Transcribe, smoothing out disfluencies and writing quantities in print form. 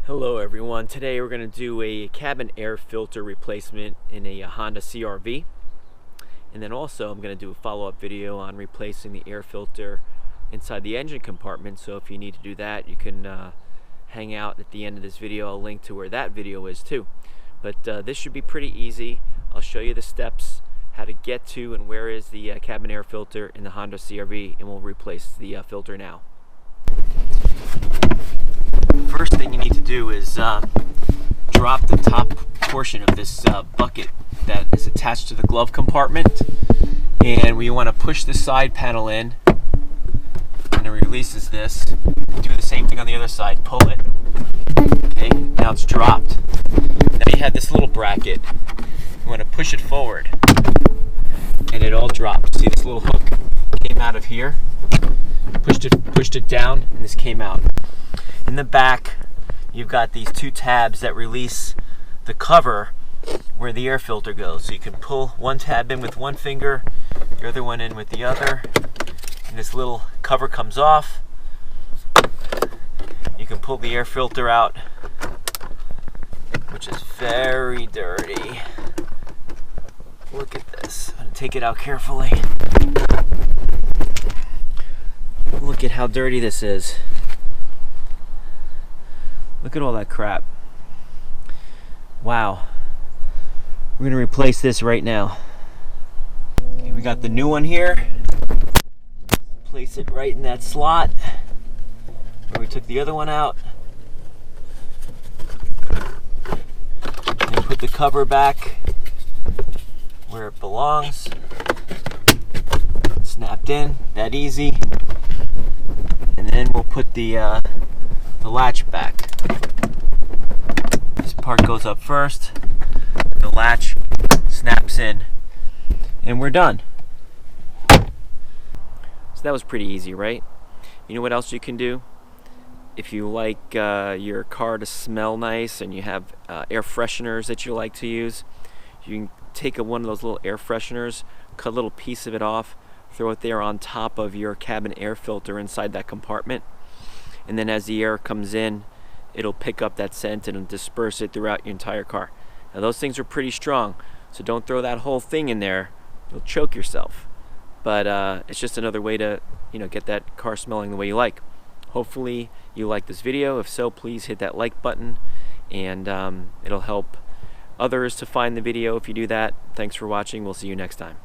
Hello everyone, today we're going to do a cabin air filter replacement in a Honda CRV, and then also I'm going to do a follow-up video on replacing the air filter inside the engine compartment. So if you need to do that, you can hang out at the end of this video. I'll link to where that video is too. But this should be pretty easy. I'll show you the steps, how to get to and where is the cabin air filter in the Honda CRV, and we'll replace the filter now. First thing you need to do is drop the top portion of this bucket that is attached to the glove compartment, and we want to push the side panel in, and it releases this. Do the same thing on the other side, pull it. Okay, now it's dropped. Now you have this little bracket. You want to push it forward, and it all dropped. See, this little hook came out of here. Pushed it down, and this came out. In the back, you've got these two tabs that release the cover where the air filter goes. So you can pull one tab in with one finger, the other one in with the other, and this little cover comes off. You can pull the air filter out, which is very dirty. Look at this. I'm going to take it out carefully. Look at how dirty this is. Look at all that crap. Wow. We're gonna replace this right now. Okay, we got the new one here. Place it right in that slot where we took the other one out. And put the cover back where it belongs. Snapped in, that easy. And then we'll put the latch back. This part goes up first, and the latch snaps in, and we're done. So that was pretty easy, right? You know what else you can do? If you like your car to smell nice and you have air fresheners that you like to use, you can take one of those little air fresheners, cut a little piece of it off, throw it there on top of your cabin air filter inside that compartment, and then as the air comes in, it'll pick up that scent and disperse it throughout your entire car. Now those things are pretty strong, so don't throw that whole thing in there. You'll choke yourself. But it's just another way to get that car smelling the way you like. Hopefully you like this video. If so, please hit that like button, and it'll help others to find the video if you do that. Thanks for watching. We'll see you next time.